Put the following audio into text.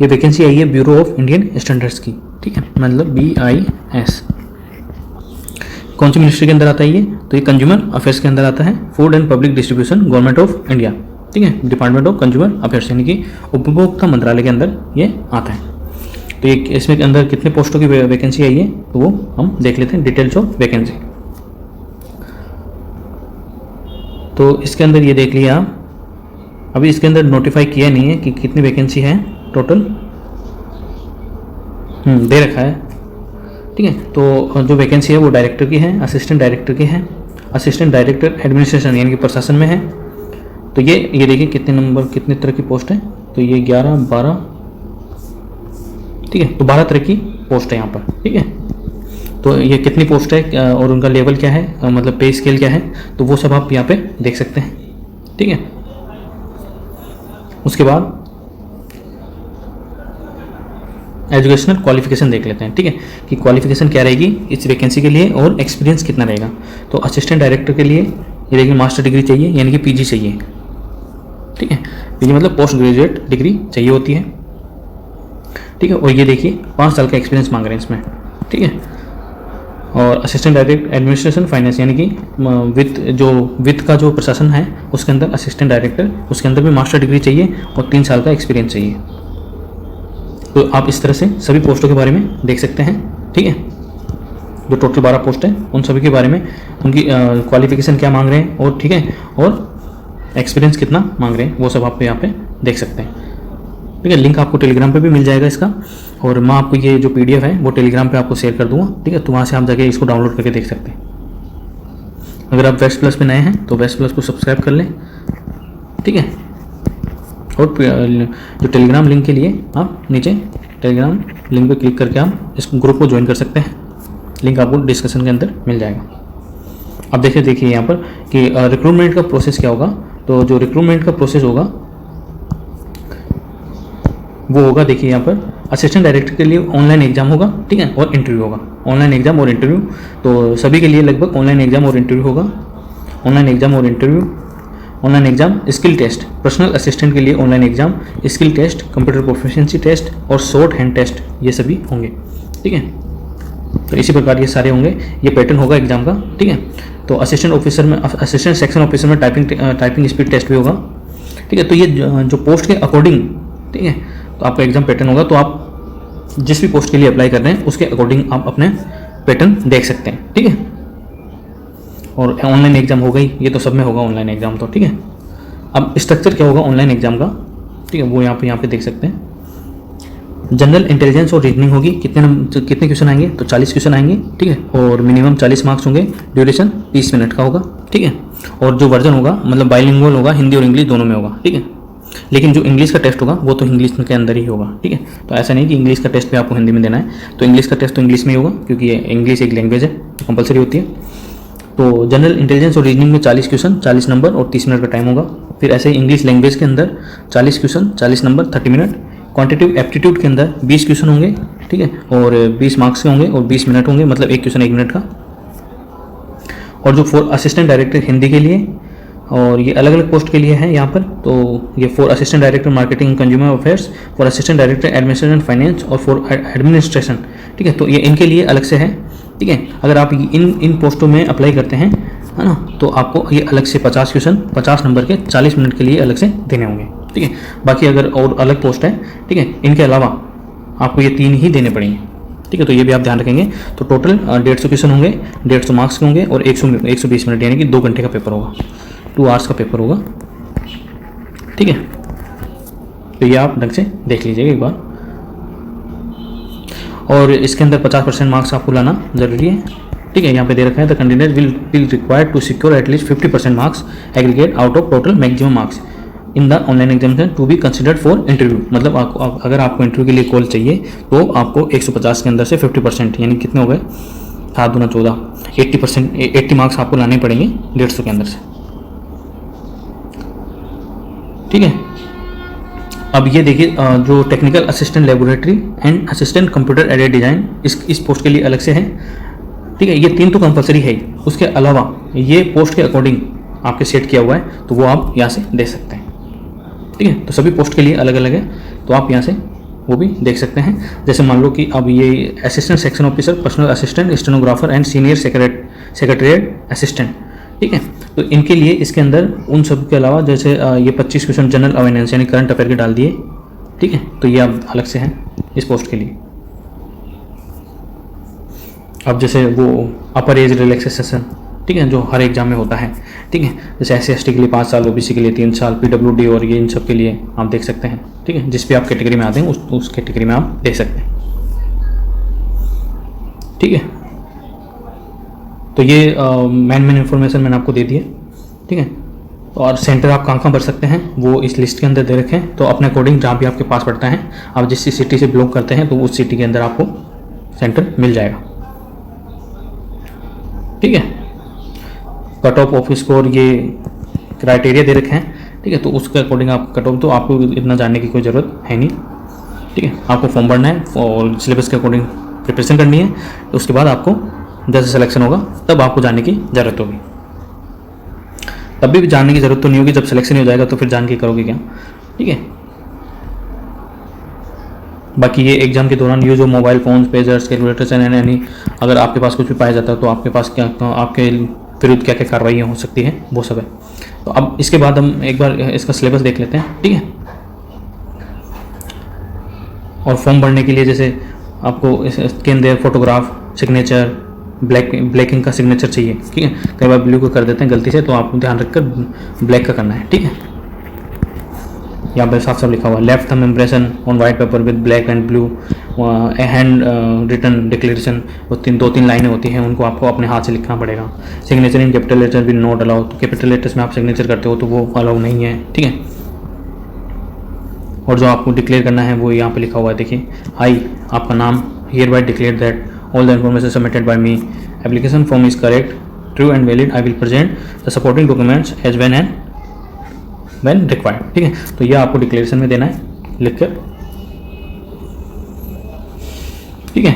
ये वैकेंसी आई है bureau of Indian standards की, ठीक है, मतलब BIS। कौन सी मिनिस्ट्री के अंदर आता है ये? तो ये कंज्यूमर अफेयर्स के अंदर आता है, food and public distribution, government of India, ठीक है, डिपार्टमेंट ऑफ कंज्यूमर अफेयर्स, यानी कि उपभोक्ता मंत्रालय के अंदर ये आता है। तो ये इसमें के अंदर कितने पोस्टों की वैकेंसी आई है तो वो हम देख लेते हैं, डिटेल्स ऑफ वैकेंसी। तो इसके अंदर ये देख लिया आप, अभी इसके अंदर नोटिफाई किया नहीं है कि कितनी वैकेंसी है टोटल, दे रखा है, ठीक है। तो जो वैकेंसी है वो डायरेक्टर की है, असिस्टेंट डायरेक्टर की है, असिस्टेंट डायरेक्टर एडमिनिस्ट्रेशन यानी कि प्रशासन में है। तो ये देखिए कितने नंबर, कितने तरह की पोस्ट है, तो ये 11, 12, ठीक है, तो 12 तरह की पोस्ट है यहाँ पर, ठीक है। तो ये कितनी पोस्ट है और उनका लेवल क्या है, मतलब पे स्केल क्या है, तो वो सब आप यहाँ पे देख सकते हैं, ठीक है। उसके बाद एजुकेशनल क्वालिफिकेशन देख लेते हैं, ठीक है, कि क्वालिफिकेशन क्या रहेगी इस वैकेंसी के लिए और एक्सपीरियंस कितना रहेगा। तो असिस्टेंट डायरेक्टर के लिए ये देखिए मास्टर डिग्री चाहिए, यानी कि PG चाहिए, ठीक है, PG मतलब पोस्ट ग्रेजुएट डिग्री चाहिए होती है, ठीक है। और ये देखिए 5 साल का एक्सपीरियंस मांग रहे हैं इसमें, ठीक है। और असिस्टेंट डायरेक्टर एडमिनिस्ट्रेशन फाइनेंस यानी कि वित्त का जो प्रशासन है उसके अंदर असिस्टेंट डायरेक्टर, उसके अंदर भी मास्टर डिग्री चाहिए और 3 साल का एक्सपीरियंस चाहिए। तो आप इस तरह से सभी पोस्टों के बारे में देख सकते हैं, ठीक है। जो टोटल 12 पोस्ट है उन सभी के बारे में, उनकी क्वालिफिकेशन क्या मांग रहे हैं और, ठीक है, और एक्सपीरियंस कितना मांग रहे हैं वो सब आप यहाँ पे देख सकते हैं, ठीक है। लिंक आपको टेलीग्राम पे भी मिल जाएगा इसका, और मैं आपको ये जो PDF है वो टेलीग्राम पे आपको शेयर कर दूंगा, ठीक है। तो वहाँ से आप जाके इसको डाउनलोड करके देख सकते हैं। अगर आप वेस्ट प्लस पे नए हैं तो वेस्ट प्लस को सब्सक्राइब कर लें, ठीक है। और जो टेलीग्राम लिंक के लिए आप नीचे टेलीग्राम लिंक पे क्लिक करके आप इस ग्रुप को ज्वाइन कर सकते हैं, लिंक आपको डिस्कशन के अंदर मिल जाएगा। अब देखिए यहाँ पर कि रिक्रूटमेंट का प्रोसेस क्या होगा। तो जो रिक्रूटमेंट का प्रोसेस होगा वो होगा, देखिए यहाँ पर असिस्टेंट डायरेक्टर के लिए ऑनलाइन एग्जाम होगा, ठीक है, और इंटरव्यू होगा, ऑनलाइन एग्जाम और इंटरव्यू। तो सभी के लिए लगभग ऑनलाइन एग्जाम और इंटरव्यू होगा, ऑनलाइन एग्जाम और interview. Online exam, skill test, personal assistant के लिए online exam, skill test, computer proficiency test और शॉर्ट हैंड टेस्ट, ये सभी होंगे, ठीक है। तो इसी प्रकार ये सारे होंगे, ये पैटर्न होगा एग्जाम का, ठीक है। तो असिस्टेंट ऑफिसर में, असिस्टेंट सेक्शन ऑफिसर में टाइपिंग स्पीड टेस्ट भी होगा, ठीक है। तो ये जो पोस्ट के अकॉर्डिंग, ठीक है, तो आपका एग्जाम पैटर्न होगा। तो आप जिस भी पोस्ट के लिए अप्लाई कर रहे हैं उसके अकॉर्डिंग आप अपने पैटर्न देख सकते हैं, ठीक है। और ऑनलाइन एग्जाम हो गई, ये तो सब में होगा ऑनलाइन एग्जाम तो, ठीक है। अब स्ट्रक्चर क्या होगा ऑनलाइन एग्जाम का, ठीक है, वो यहाँ पे देख सकते हैं। जनरल इंटेलिजेंस और रीजनिंग होगी, कितने क्वेश्चन आएंगे, तो 40 क्वेश्चन आएंगे, ठीक है, और मिनिमम 40 मार्क्स होंगे, ड्यूरेशन 30 मिनट का होगा, ठीक है। और जो वर्जन होगा मतलब बाइलिंगुअल होगा, हिंदी और इंग्लिश दोनों में होगा, ठीक है। लेकिन जो इंग्लिश का टेस्ट होगा वो तो इंग्लिश के अंदर ही होगा, ठीक है। तो ऐसा नहीं कि इंग्लिश का टेस्ट भी आपको हिंदी में देना है, तो इंग्लिश का टेस्ट तो इंग्लिश में ही होगा, क्योंकि ये इंग्लिश एक लैंग्वेज है, कंपलसरी होती है। तो जनरल इंटेलिजेंस और रीजनिंग में 40 क्वेश्चन 40 नंबर और 30 मिनट का टाइम होगा। फिर ऐसे ही इंग्लिश लैंग्वेज के अंदर 40 question 40 number 30 minute. Quantitative aptitude के अंदर 20 क्वेश्चन होंगे, ठीक है, और 20 मार्क्स के होंगे और 20 मिनट होंगे, मतलब एक क्वेश्चन 1 मिनट का। और जो फॉर असिस्टेंट डायरेक्टर हिंदी के लिए, और ये अलग अलग पोस्ट के लिए है यहाँ पर। तो ये for assistant director marketing consumer affairs, for assistant director administration finance और फॉर एडमिनिस्ट्रेशन, ठीक है। तो ये इनके लिए अलग से है, ठीक है। अगर आप इन पोस्टों में अप्लाई करते हैं, है ना, तो आपको ये अलग से 50 क्वेश्चन 50 नंबर के 40 मिनट के लिए अलग से देने होंगे, ठीक है। बाकी अगर और अलग पोस्ट है, ठीक है, इनके अलावा आपको ये 3 ही देने पड़ेंगे, ठीक है। तो ये भी आप ध्यान रखेंगे। तो टोटल 150 क्वेश्चन होंगे, 150 मार्क्स के होंगे और 120 मिनट यानी कि 2 घंटे का पेपर होगा, 2 आवर्स का पेपर होगा, ठीक है। तो ये आप ढंग से देख लीजिएगा एक बार। और इसके अंदर 50% मार्क्स आपको लाना जरूरी है, ठीक है। यहाँ पे दे रखा है the candidate will required to secure at least 50% marks aggregate out of total maximum marks in the online examination to be considered for interview. मतलब अगर आपको इंटरव्यू के लिए कॉल चाहिए तो आपको 150 के अंदर से 50% यानी कितने हो गए 7 दूना 14 80%, 80 मार्क्स आपको लाने पड़ेंगे 150 के अंदर से, ठीक है। अब ये देखिए जो technical assistant laboratory and assistant computer aided design इस पोस्ट के लिए अलग से है, ठीक है। ये 3 तो कंपलसरी है ही, उसके अलावा ये पोस्ट के अकॉर्डिंग आपके सेट किया हुआ है, तो वो आप यहाँ से दे सकते हैं, ठीक है। तो सभी पोस्ट के लिए अलग अलग है, तो आप यहाँ से वो भी देख सकते हैं। जैसे मान लो कि अब ये assistant section officer, personal assistant, stenographer and senior secretariat assistant, ठीक है। तो इनके लिए इसके अंदर उन सब के अलावा जैसे ये 25 क्वेश्चन जनरल अवेयरनेस यानी करंट अफेयर के डाल दिए, ठीक है। तो ये अब अलग से हैं इस पोस्ट के लिए। अब जैसे वो अपर एज रिलैक्सेशन, ठीक है, जो हर एग्जाम में होता है, ठीक है। जैसे SC/ST के लिए 5 साल, OBC के लिए 3 साल, PWD और ये इन सब के लिए आप देख सकते हैं, ठीक है। जिस भी आप कैटेगरी में आते हैं उस कैटेगरी में आप देख सकते हैं, ठीक है। तो ये मेन इन्फॉर्मेशन मैंने आपको दे दी है, ठीक है। और सेंटर आप कहाँ भर सकते हैं वो इस लिस्ट के अंदर दे रखे हैं। तो अपने अकॉर्डिंग जहाँ भी आपके पास पड़ता है, आप जिस सिटी से बिलोंग करते हैं तो उस सिटी के अंदर आपको सेंटर मिल जाएगा, ठीक है। कट ऑफ ऑफ स्कोर ये क्राइटेरिया दे रखे हैं, ठीक है। तो उसके अकॉर्डिंग आप कट ऑफ, तो आपको इतना जानने की कोई ज़रूरत है नहीं, ठीक है। आपको फॉर्म भरना है और सिलेबस के अकॉर्डिंग प्रिपरेशन करनी है। तो उसके बाद आपको जैसे सिलेक्शन होगा तब आपको जानने की ज़रूरत होगी। तब भी जानने की ज़रूरत तो नहीं होगी, जब सिलेक्शन हो जाएगा तो फिर जान के करोगे क्या, ठीक है। बाकी ये एग्जाम के दौरान ये जो mobile phone, pagers, calculators and any, अगर आपके पास कुछ भी पाया जाता है तो आपके पास क्या, आपके विरुद्ध क्या क्या कार्रवाइयाँ हो सकती है, वो सब है। तो अब इसके बाद हम एक बार इसका सिलेबस देख लेते हैं, ठीक है। और फॉर्म भरने के लिए जैसे आपको इसके अंदर फोटोग्राफ, सिग्नेचर, ब्लैक इंक का सिग्नेचर चाहिए, ठीक है। कई बार ब्लू को कर देते हैं गलती से, तो आपको ध्यान रखकर ब्लैक का करना है, ठीक है। यहाँ पर साफ साफ लिखा हुआ left thumb impression on white paper with black and blue, handwritten declaration, वो 2-3 लाइनें होती हैं, उनको आपको अपने हाथ से लिखना पड़ेगा। Signature in capital letter will not allow, तो कैपिटल लेटर्स में आप सिग्नेचर करते हो तो वो अलाउ नहीं है, ठीक है। और जो आपको डिक्लेयर करना है वो यहाँ पे लिखा हुआ है, देखिए, आई आपका नाम, here bye declare that all the information submitted by me, application form is correct, true and valid, I will present the supporting documents as when required, ठीक है। तो यह आपको डिक्लेरेशन में देना है लिखकर, ठीक है।